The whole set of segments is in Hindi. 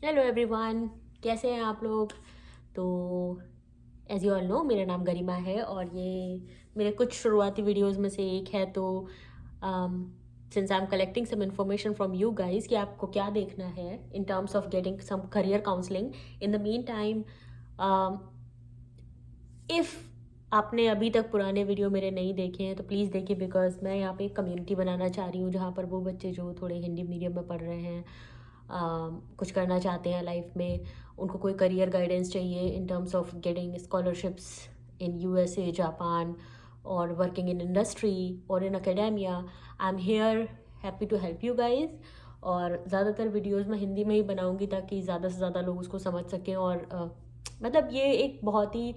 हेलो एवरीवन, कैसे हैं आप लोग। तो एज यू ऑल नो, मेरा नाम गरिमा है और ये मेरे कुछ शुरुआती वीडियोस में से एक है। तो since I am collecting some information from you guys कि आपको क्या देखना है in terms of getting some career counselling in the mean time, if आपने अभी तक पुराने वीडियो मेरे नहीं देखे हैं तो प्लीज़ देखिए, बिकॉज मैं यहाँ पे एक कम्युनिटी बनाना चाह रही हूँ जहाँ पर वो बच्चे जो थोड़े हिंदी मीडियम में पढ़ रहे हैं, कुछ करना चाहते हैं लाइफ में, उनको कोई करियर गाइडेंस चाहिए in terms of getting scholarships in USA, Japan, और वर्किंग इन इंडस्ट्री और in academia. I am here happy to help you guys. और ज़्यादातर वीडियोस मैं हिंदी में ही बनाऊंगी ताकि ज़्यादा से ज़्यादा लोग उसको समझ सकें। और मतलब ये एक बहुत ही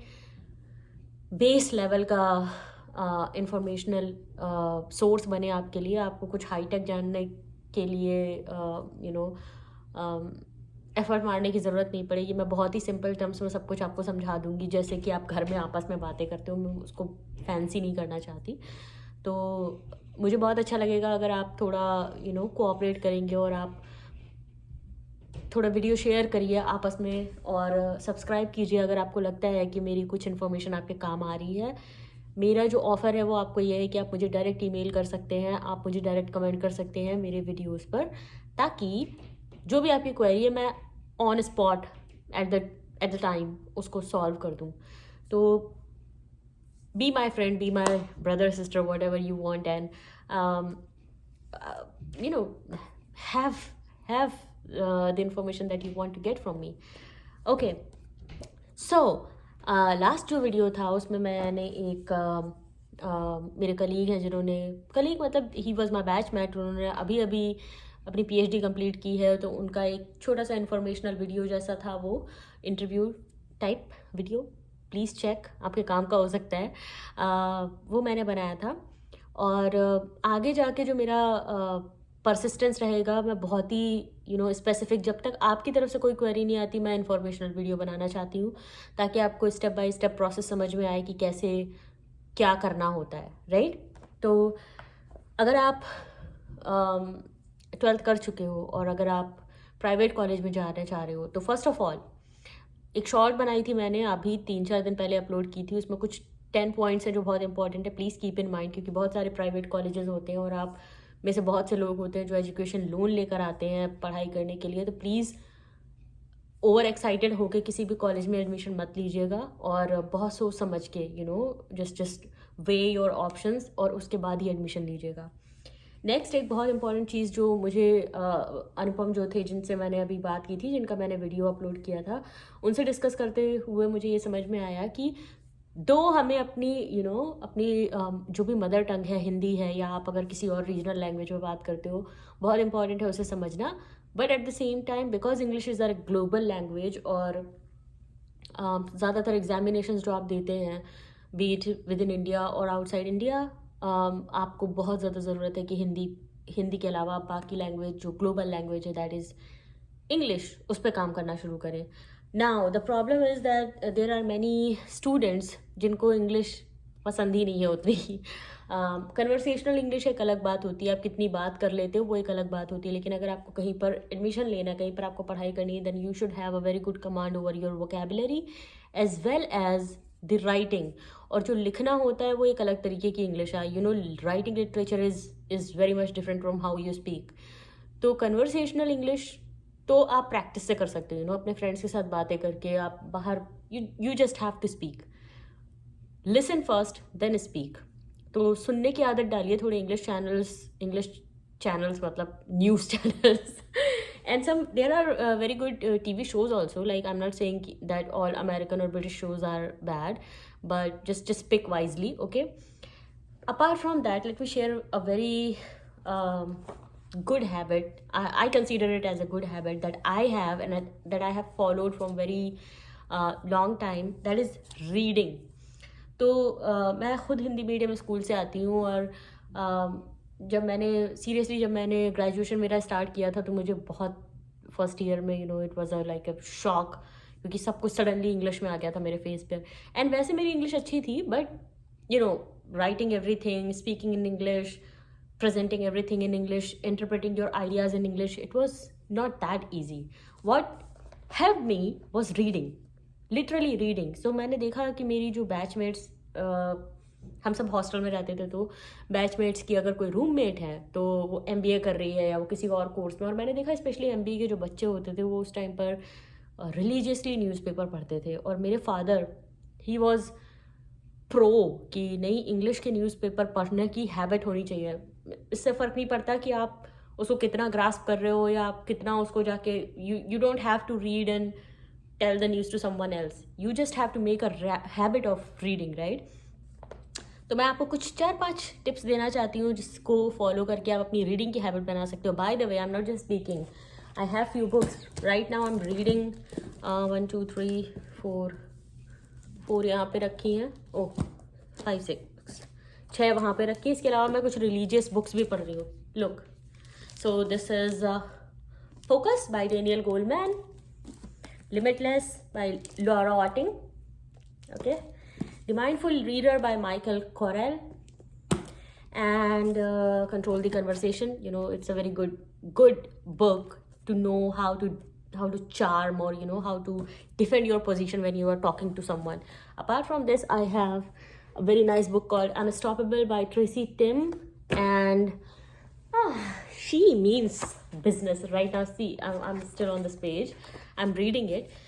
बेस लेवल का इंफॉर्मेशनल सोर्स बने आपके लिए। आपको कुछ हाईटेक जानने के लिए एफर्ट मारने की ज़रूरत नहीं पड़ेगी। मैं बहुत ही सिंपल टर्म्स में सब कुछ आपको समझा दूंगी, जैसे कि आप घर में आपस में बातें करते हो। मैं उसको फैंसी नहीं करना चाहती। तो मुझे बहुत अच्छा लगेगा अगर आप थोड़ा कोऑपरेट करेंगे और आप थोड़ा वीडियो शेयर करिए आपस में, और सब्सक्राइब कीजिए अगर आपको लगता है कि मेरी कुछ इन्फॉर्मेशन आपके काम आ रही है। मेरा जो ऑफ़र है वो आपको ये है कि आप मुझे डायरेक्ट ईमेल कर सकते हैं, आप मुझे डायरेक्ट कमेंट कर सकते हैं मेरे वीडियोस पर, ताकि जो भी आपकी क्वेरी है मैं on spot at the time उसको सॉल्व कर दूँ। तो be my friend, be my brother, sister, what ever you want, and you know have the information that you want to get from me. Okay, so last जो वीडियो था उसमें मैंने एक मेरे कलीग हैं जिन्होंने, कलीग मतलब ही वॉज माई बैचमेट, उन्होंने अभी अभी अपनी पीएचडी कंप्लीट की है। तो उनका एक छोटा सा इंफॉर्मेशनल वीडियो जैसा था, वो interview type video, please check, आपके काम का हो सकता है। वो मैंने बनाया था। और आगे जाके जो मेरा परसिस्टेंस रहेगा, मैं बहुत ही स्पेसिफिक, जब तक आपकी तरफ से कोई क्वेरी नहीं आती, मैं इंफॉर्मेशनल वीडियो बनाना चाहती हूँ, ताकि आपको स्टेप बाय स्टेप प्रोसेस समझ में आए कि कैसे क्या करना होता है, राइट। तो अगर आप 12th कर चुके हो और अगर आप प्राइवेट कॉलेज में जाना चाह रहे हो, तो फर्स्ट ऑफ ऑल एक शॉर्ट बनाई थी मैंने, अभी 3-4 दिन पहले अपलोड की थी। उसमें कुछ 10 पॉइंट्स हैं जो बहुत इंपॉर्टेंट है, प्लीज़ कीप इन माइंड, क्योंकि बहुत सारे प्राइवेट कॉलेजेस होते हैं और आप में से बहुत से लोग होते हैं जो एजुकेशन लोन लेकर आते हैं पढ़ाई करने के लिए। तो प्लीज़ ओवर एक्साइटेड होकर किसी भी कॉलेज में एडमिशन मत लीजिएगा, और बहुत सोच समझ के जस्ट वे योर ऑप्शंस, और उसके बाद ही एडमिशन लीजिएगा। नेक्स्ट एक बहुत इंपॉर्टेंट चीज़ जो मुझे अनुपम जो थे, जिनसे मैंने अभी बात की थी, जिनका मैंने वीडियो अपलोड किया था, उनसे डिस्कस करते हुए मुझे ये समझ में आया कि दो हमें अपनी अपनी जो भी मदर टंग है, हिंदी है, या आप अगर किसी और रीजनल लैंग्वेज में बात करते हो, बहुत इंपॉर्टेंट है उसे समझना। But at the same time, because English is a global language, और ज़्यादातर एग्जामिनेशंस जो आप देते हैं, B it with in India और आउटसाइड इंडिया, आपको बहुत ज़्यादा ज़रूरत है कि हिंदी के अलावा आप बाकी लैंग्वेज जो ग्लोबल लैंग्वेज है, दैट इज़ इंग्लिश, उस पर काम करना शुरू करें। Now the problem is that there are many students जिनको इंग्लिश पसंद ही नहीं है उतनी। कन्वर्सेशनल इंग्लिश एक अलग बात होती है, आप कितनी बात कर लेते हो वो एक अलग बात होती है, लेकिन अगर आपको कहीं पर एडमिशन लेना है, कहीं पर आपको पढ़ाई करनी है, then you should have a very good command over your vocabulary as well as the writing. और जो लिखना होता है वो एक अलग तरीके की इंग्लिश है। Writing literature is very much different from how you speak. तो कन्वर्सेशनल इंग्लिश तो आप प्रैक्टिस से कर सकते हो, अपने फ्रेंड्स के साथ बातें करके, आप बाहर, you just have to speak, listen first then speak. तो सुनने की आदत डालिए, थोड़े इंग्लिश चैनल्स मतलब news channels, and there are very good TV shows also. Like, I'm not saying that all American or British shows are bad, but just pick wisely, okay? Apart from that, let me share a very good habit. I consider it as a good habit that I have, and that I have followed from very long time. That is reading. तो मैं खुद हिंदी मीडियम स्कूल से आती हूँ, और जब मैंने ग्रेजुएशन मेरा स्टार्ट किया था, तो मुझे बहुत फर्स्ट ईयर में it was like a shock, क्योंकि सब कुछ सडनली इंग्लिश में आ गया था मेरे फेस पे। एंड वैसे मेरी इंग्लिश अच्छी थी, but writing everything, speaking in English, presenting everything in English, interpreting your ideas in English, it was not that easy. What help me was reading, literally reading. So मैंने देखा कि मेरी जो बैचमेट्स, हम सब हॉस्टल में रहते थे, तो बैचमेट्स की अगर कोई रूममेट है तो वो MBA कर रही है या वो किसी और कोर्स में, और मैंने देखा स्पेशली MBA के जो बच्चे होते थे वो उस टाइम पर रिलीजियसली न्यूज़पेपर पढ़ते थे. और मेरे फादर, ही वॉज प्रो कि नहीं, इंग्लिश के न्यूज़पेपर पढ़ने की हैबिट होनी चाहिए. इससे फ़र्क नहीं पड़ता कि आप उसको कितना ग्रास्प कर रहे हो या आप कितना उसको जाके, you don't have to read and tell the news to someone else, you just have to make a habit of reading, right. तो मैं आपको कुछ 4-5 टिप्स देना चाहती हूँ जिसको फॉलो करके आप अपनी रीडिंग की हैबिट बना सकते हो. By the way, I am not just speaking, I have few books right now. I am reading 1 2 3 4 यहाँ पे रखी हैं. ओह 5 6 वहाँ पे रखी है. इसके अलावा मैं कुछ रिलीजियस बुक्स भी पढ़ रही हूँ. Look, so this is Focus by Daniel Goleman, Limitless by Laura Otting, okay, The Mindful Reader by Michael Correll, and Control the Conversation. You know, it's a very good book to know how to charm, or you know, how to defend your position when you are talking to someone. Apart from this, I have a very nice book called Unstoppable by Tracy Tim, and she means business. Right now, see, I'm still on this page. I'm reading it.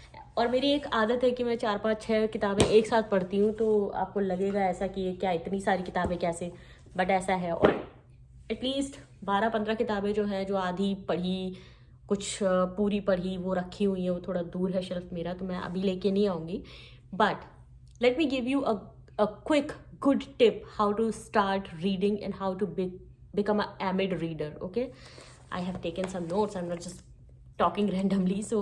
और मेरी एक आदत है कि मैं 4-5-6 किताबें एक साथ पढ़ती हूँ. तो आपको लगेगा ऐसा कि ये क्या इतनी सारी किताबें कैसे, बट ऐसा है. और एटलीस्ट 12-15 किताबें जो हैं, जो आधी पढ़ी, कुछ पूरी पढ़ी, वो रखी हुई हैं. वो थोड़ा दूर है शेल्फ मेरा, तो मैं अभी लेके नहीं आऊँगी. But let me give you a quick good tip how to start reading and how to become a avid reader. Okay, I have taken some notes, I'm not just talking randomly. So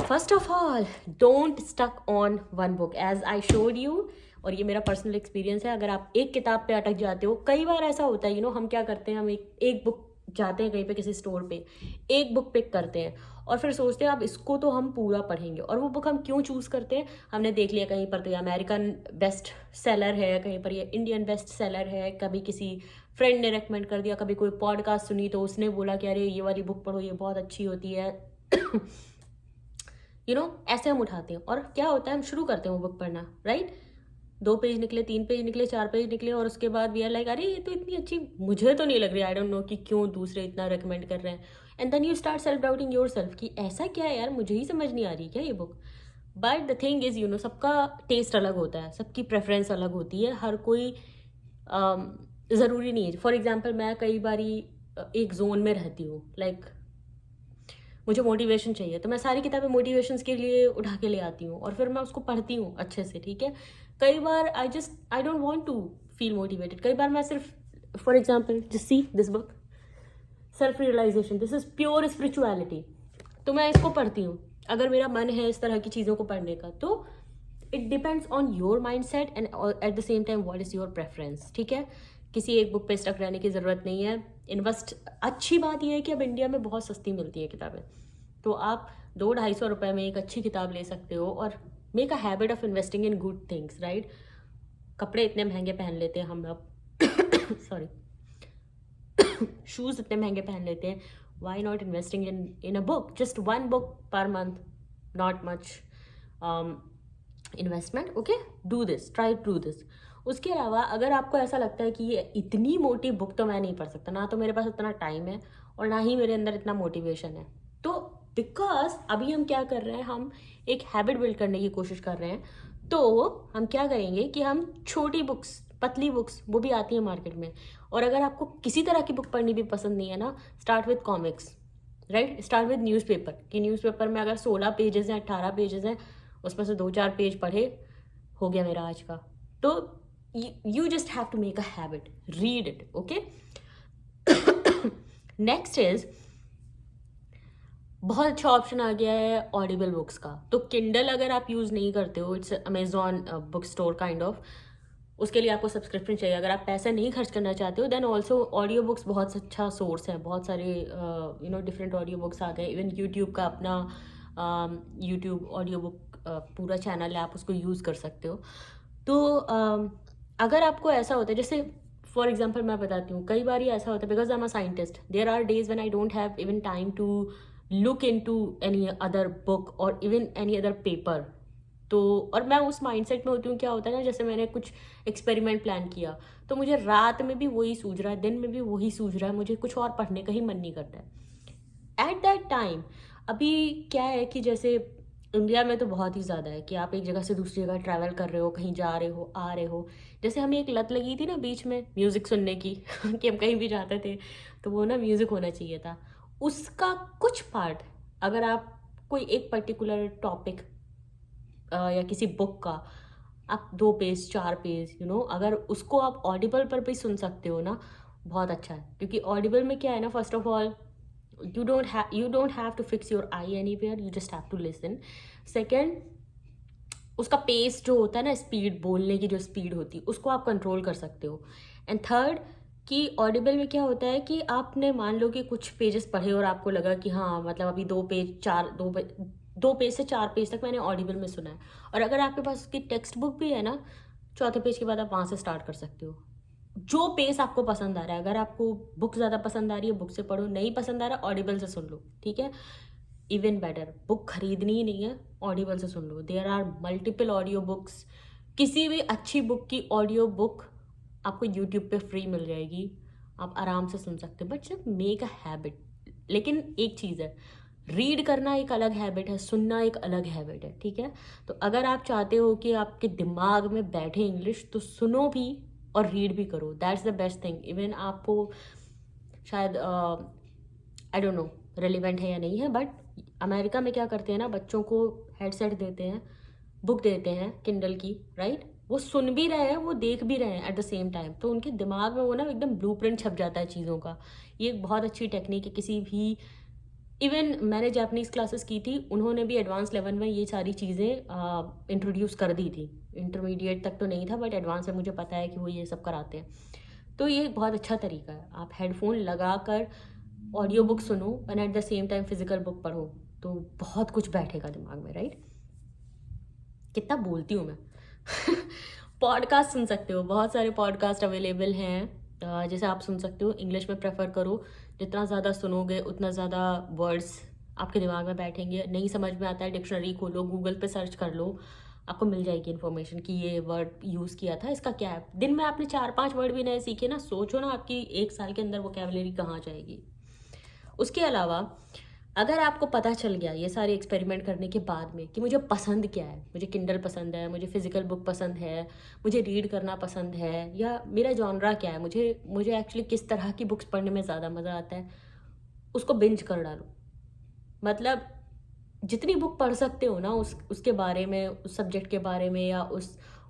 first of all, don't stuck on one book, as I showed you. और ये मेरा पर्सनल एक्सपीरियंस है. अगर आप एक किताब पे अटक जाते हो, कई बार ऐसा होता है, हम क्या करते हैं, हम एक बुक जाते हैं कहीं पे किसी स्टोर पे, एक बुक पिक करते हैं और फिर सोचते हैं अब इसको तो हम पूरा पढ़ेंगे. और वो बुक हम क्यों चूज़ करते हैं, हमने देख लिया कहीं पर तो ये अमेरिकन बेस्ट सेलर है, कहीं पर ये इंडियन बेस्ट सेलर है, कभी किसी फ्रेंड ने रेकमेंड कर दिया, कभी कोई पॉडकास्ट सुनी तो उसने बोला कि अरे ये वाली बुक पढ़ो, ये बहुत अच्छी होती है. ऐसे हम उठाते हैं और क्या होता है, हम शुरू करते हैं वो बुक पढ़ना, राइट. 2 पेज निकले, 3 पेज निकले, 4 पेज निकले, और उसके बाद वी आर लाइक अरे ये तो इतनी अच्छी मुझे तो नहीं लग रही, आई डोंट नो कि क्यों दूसरे इतना रेकमेंड कर रहे हैं. And then you start self doubting your self कि ऐसा क्या है यार, मुझे ही समझ नहीं आ रही क्या ये book. But the thing is सबका टेस्ट अलग होता है, सबकी प्रेफरेंस अलग होती है. हर कोई ज़रूरी नहीं है. फॉर एग्जाम्पल, मैं कई बारी एक जोन में रहती हूँ, लाइक मुझे मोटिवेशन चाहिए तो मैं सारी किताबें मोटिवेशंस के लिए उठा के ले आती हूँ और फिर मैं उसको पढ़ती हूँ अच्छे से, ठीक है. कई बार I don't want to feel motivated. कई बार मैं सिर्फ, for example, just see this book, self realization, this is pure spirituality. तो मैं इसको पढ़ती हूँ अगर मेरा मन है इस तरह की चीज़ों को पढ़ने का. तो it depends on your mind set and at the same time what is your preference, ठीक है. किसी एक बुक पे स्टक रहने की ज़रूरत नहीं है. अच्छी बात यह है कि अब इंडिया में बहुत सस्ती मिलती है किताबें, तो आप 200-250 रुपये में एक अच्छी किताब ले सकते हो. और make a habit of investing in good things, right. कपड़े इतने महंगे पहन लेते हैं हम लोग सॉरी शूज़ इतने महंगे पहन लेते हैं. Why not investing in a book, just 1 book per month, not much investment. Okay, do this, try to this. उसके अलावा अगर आपको ऐसा लगता है कि ये इतनी मोटी बुक तो मैं नहीं पढ़ सकता, ना तो मेरे पास इतना टाइम है और ना ही मेरे अंदर इतना मोटिवेशन है, तो बिकॉज अभी हम क्या कर रहे हैं, हम एक हैबिट बिल्ड करने की कोशिश कर रहे हैं. तो हम क्या करेंगे कि हम छोटी बुक्स, पतली बुक्स, वो भी आती है मार्केट में. और अगर आपको किसी तरह की बुक पढ़नी भी पसंद नहीं है ना, start with comics, right. Start with newspaper, कि न्यूज़पेपर में अगर 16 पेजेस हैं, 18 पेजेस हैं, उसमें से 2-4 पेज पढ़े, हो गया मेरा आज का. तो you just have to make a habit, read it, okay. next is, बहुत अच्छा ऑप्शन आ गया है ऑडिबल बुक्स का. तो किंडल अगर आप यूज़ नहीं करते हो, it's Amazon book store kind of, उसके लिए आपको सब्सक्रिप्शन चाहिए. अगर आप पैसा नहीं खर्च करना चाहते हो, देन ऑल्सो ऑडियो बुक्स बहुत अच्छा सोर्स है. बहुत सारे डिफरेंट ऑडियो बुक्स आ गए. इवन यूट्यूब का अपना यूट्यूब ऑडियो बुक पूरा चैनल है, आप उसको यूज़ कर सकते हो. तो अगर आपको ऐसा होता है, जैसे फॉर एग्जाम्पल मैं बताती हूँ, कई बार ऐसा होता है, because I am a scientist, there are days when I don't have even time to look into any other book और इवन एनी अदर पेपर। तो और मैं उस माइंडसेट में होती हूँ, क्या होता है ना, जैसे मैंने कुछ एक्सपेरिमेंट प्लान किया तो मुझे रात में भी वही सूझ रहा है, दिन में भी वही सूझ रहा है, मुझे कुछ और पढ़ने का ही मन नहीं करता है एट दैट टाइम। अभी क्या है कि जैसे इंडिया में तो बहुत ही ज़्यादा है कि आप एक जगह से दूसरी जगह ट्रैवल कर रहे हो, कहीं जा रहे हो, आ रहे हो। जैसे हमें एक लत लगी थी ना बीच में म्यूज़िक सुनने की कि हम कहीं भी जाते थे तो वो ना म्यूज़िक होना चाहिए था। उसका कुछ पार्ट, अगर आप कोई एक पर्टिकुलर टॉपिक या किसी बुक का आप 2 पेज 4 पेज अगर उसको आप ऑडिबल पर भी सुन सकते हो ना, बहुत अच्छा है। क्योंकि ऑडिबल में क्या है ना, first of all you don't have to fix your eye anywhere, you just have to listen. Second, उसका पेस जो होता है ना, स्पीड, बोलने की जो स्पीड होती है उसको आप कंट्रोल कर सकते हो। एंड थर्ड, कि ऑडिबल में क्या होता है कि आपने मान लो कि कुछ पेजेस पढ़े और आपको लगा कि हाँ मतलब अभी 2 पेज से 4 पेज तक मैंने ऑडिबल में सुना है, और अगर आपके पास उसकी टेक्स्ट बुक भी है ना, 4थे पेज के बाद आप वहाँ से स्टार्ट कर सकते हो। जो पेस आपको पसंद आ रहा है, अगर आपको बुक ज़्यादा पसंद आ रही है बुक से पढ़ो, नहीं पसंद आ रहा है ऑडिबल से सुन लो, ठीक है। इवन बेटर, बुक खरीदनी ही नहीं है, ऑडिबल से सुन लो। There are multiple audio books. किसी भी अच्छी बुक की ऑडियो बुक आपको यूट्यूब पे फ्री मिल जाएगी, आप आराम से सुन सकते हो। बट जब मेक अ हैबिट, लेकिन एक चीज़ है, रीड करना एक अलग हैबिट है, सुनना एक अलग हैबिट है, ठीक है। तो अगर आप चाहते हो कि आपके दिमाग में बैठे इंग्लिश, तो सुनो भी और रीड भी करो, that's the best thing. Even आपको शायद आई डोंट नो रेलिवेंट है या नहीं है, बट अमेरिका में क्या करते हैं ना, बच्चों को हेडसेट देते हैं, बुक देते हैं किंडल की, राइट। वो सुन भी रहे हैं, वो देख भी रहे हैं एट द सेम टाइम, तो उनके दिमाग में वो ना एकदम ब्लूप्रिंट छप जाता है चीज़ों का। ये एक बहुत अच्छी टेक्निक है किसी भी, इवन मैंने जापानीज़ क्लासेस की थी, उन्होंने भी एडवांस लेवल में ये सारी चीज़ें इंट्रोड्यूस कर दी थी। इंटरमीडिएट तक तो नहीं था, बट एडवांस में मुझे पता है कि वो ये सब कराते हैं। तो ये एक बहुत अच्छा तरीका है, आप हेडफोन लगा कर ऑडियो बुक सुनो and at the same time physical book पढ़ो, तो बहुत कुछ बैठेगा दिमाग में, राइट। कितना बोलती हूँ मैं पॉडकास्ट सुन सकते हो, बहुत सारे पॉडकास्ट अवेलेबल हैं, जैसे आप सुन सकते हो। इंग्लिश में प्रेफर करो, जितना ज़्यादा सुनोगे उतना ज़्यादा वर्ड्स आपके दिमाग में बैठेंगे। नहीं समझ में आता है, डिक्शनरी खोलो, गूगल पे सर्च कर लो, आपको मिल जाएगी इन्फॉर्मेशन कि ये वर्ड यूज़ किया था, इसका क्या है। दिन में आपने 4-5 वर्ड भी नए सीखे ना, सोचो ना आपकी 1 साल के अंदर वोकैबुलरी कहाँ जाएगी। उसके अलावा अगर आपको पता चल गया ये सारे एक्सपेरिमेंट करने के बाद में कि मुझे पसंद क्या है, मुझे किंडल पसंद है, मुझे फिजिकल बुक पसंद है, मुझे रीड करना पसंद है, या मेरा जॉनरा क्या है, मुझे एक्चुअली किस तरह की बुक्स पढ़ने में ज़्यादा मज़ा आता है, उसको बिंज कर डालो। मतलब जितनी बुक पढ़ सकते हो ना उसके बारे में, उस सब्जेक्ट के बारे में, या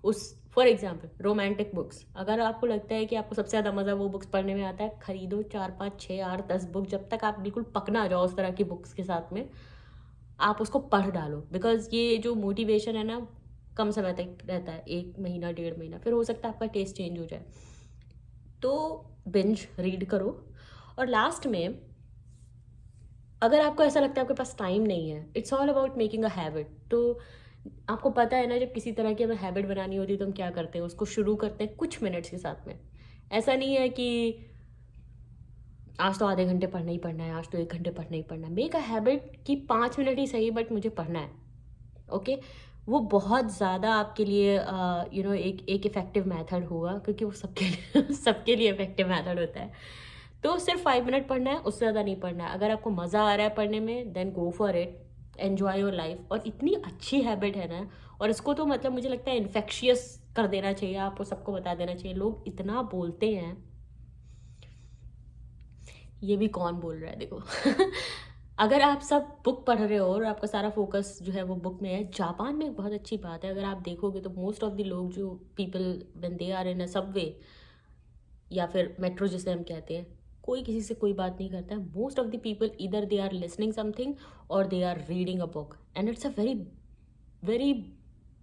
उस फॉर एग्जाम्पल रोमांटिक बुक्स, अगर आपको लगता है कि आपको सबसे ज़्यादा मज़ा वो बुक्स पढ़ने में आता है, खरीदो 4 5 6 8 10 बुक, जब तक आप बिल्कुल पकना आ जाओ उस तरह की बुक्स के साथ में, आप उसको पढ़ डालो। बिकॉज ये जो मोटिवेशन है ना, कम समय तक रहता है, 1 महीना 1.5 महीना, फिर हो सकता है आपका टेस्ट चेंज हो जाए। तो बिंज रीड करो। और लास्ट में, अगर आपको ऐसा लगता है आपके पास टाइम नहीं है, it's all about making a habit. तो आपको पता है ना, जब किसी तरह की हमें हैबिट बनानी होती है तो हम क्या करते हैं, उसको शुरू करते हैं कुछ मिनट्स के साथ में। ऐसा नहीं है कि आज तो आधे घंटे पढ़ना ही पढ़ना है, आज तो 1 घंटे पढ़ना ही पढ़ना है। मेक अ हैबिट कि 5 मिनट ही सही, बट मुझे पढ़ना है, ओके। वो बहुत ज़्यादा आपके लिए एक इफ़ेक्टिव मेथड होगा, क्योंकि वो सबके लिए सबके लिए इफ़ेक्टिव मेथड होता है। तो सिर्फ 5 मिनट पढ़ना है, उससे ज़्यादा नहीं पढ़ना है। अगर आपको मज़ा आ रहा है पढ़ने में, then go for it, enjoy your life. और इतनी अच्छी हैबिट है ना, और इसको तो मतलब मुझे लगता है इन्फेक्शियस कर देना चाहिए, आपको सबको बता देना चाहिए। लोग इतना बोलते हैं, ये भी कौन बोल रहा है देखो अगर आप सब बुक पढ़ रहे हो और आपका सारा फोकस जो है वो बुक में है, जापान में एक बहुत अच्छी बात है, अगर आप देखोगे तो मोस्ट ऑफ द लोग, जो people when they are in a subway या फिर मेट्रो जिसे हम कहते हैं, कोई किसी से कोई बात नहीं करता है। मोस्ट ऑफ द पीपल इधर दे आर लिसनिंग समथिंग और they are reading a book, and it's a very very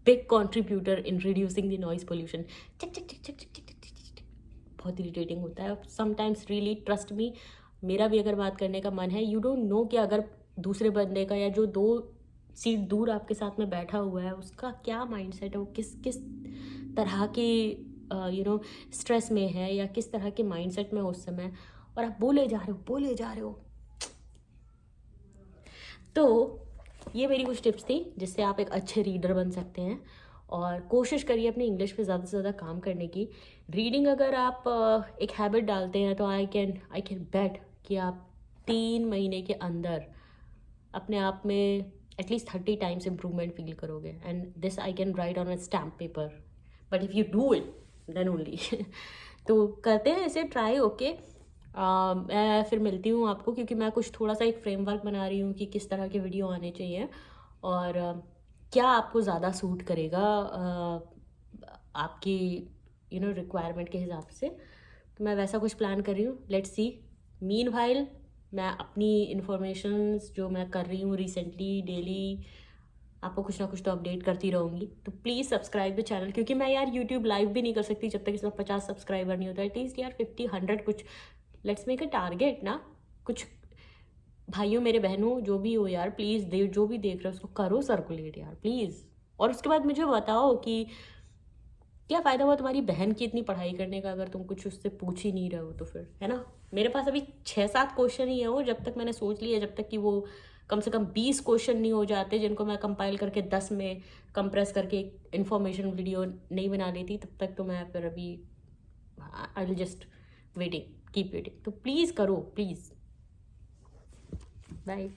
big contributor in reducing the noise pollution. चक चक चक चक चक चक चक चक चक, बहुत इरिटेटिंग होता है समटाइम्स, रियली, ट्रस्ट मी। मेरा भी अगर बात करने का मन है, यू डोंट नो कि अगर दूसरे बंदे का, या जो 2 सीट दूर आपके साथ में बैठा हुआ है, उसका क्या माइंडसेट है, वो किस किस तरह की स्ट्रेस में है, या किस तरह के माइंडसेट में उस समय, और आप बोले जा रहे हो बोले जा रहे हो। तो ये मेरी कुछ टिप्स थी जिससे आप एक अच्छे रीडर बन सकते हैं, और कोशिश करिए अपनी इंग्लिश पे ज़्यादा से ज़्यादा काम करने की। रीडिंग अगर आप एक हैबिट डालते हैं तो आई कैन बेट कि आप 3 महीने के अंदर अपने आप में एटलीस्ट 30 टाइम्स इम्प्रूवमेंट फील करोगे, and this I can write on a stamp paper, but if you do it then only. तो करते हैं इसे ट्राई, ओके। मैं फिर मिलती हूँ आपको, क्योंकि मैं कुछ थोड़ा सा एक फ्रेमवर्क बना रही हूँ कि किस तरह के वीडियो आने चाहिए, और क्या आपको ज़्यादा सूट करेगा आपकी रिक्वायरमेंट के हिसाब से। तो मैं वैसा कुछ प्लान कर रही हूँ, लेट्स सी। मीनवाइल मैं अपनी इन्फॉर्मेशंस जो मैं कर रही हूँ रिसेंटली डेली आपको कुछ ना कुछ तो अपडेट करती रहूँगी। तो प्लीज़ सब्सक्राइब द चैनल, क्योंकि मैं यार यूट्यूब लाइव भी नहीं कर सकती जब तक इसमें 50 सब्सक्राइबर नहीं होता। एटलीस्ट यार 50-100 कुछ, लेट्स मेक अ टारगेट ना। कुछ भाइयों मेरे बहनों जो भी हो यार, प्लीज़ जो भी देख रहे हो उसको करो सर्कुलेट यार प्लीज़। और उसके बाद मुझे बताओ कि क्या फ़ायदा हुआ तुम्हारी बहन की इतनी पढ़ाई करने का अगर तुम कुछ उससे पूछ ही नहीं रहे हो तो फिर, है ना। मेरे पास अभी 6-7 क्वेश्चन ही है वो, जब तक मैंने सोच लिया, जब तक कि वो कम से कम 20 क्वेश्चन नहीं हो जाते जिनको मैं कंपाइल करके 10 में कंप्रेस करके एक इन्फॉर्मेशन वीडियो नहीं बना लेती, तब तक तो मैं फिर अभी I will just waiting, keep waiting. तो प्लीज़ करो प्लीज़। बाय।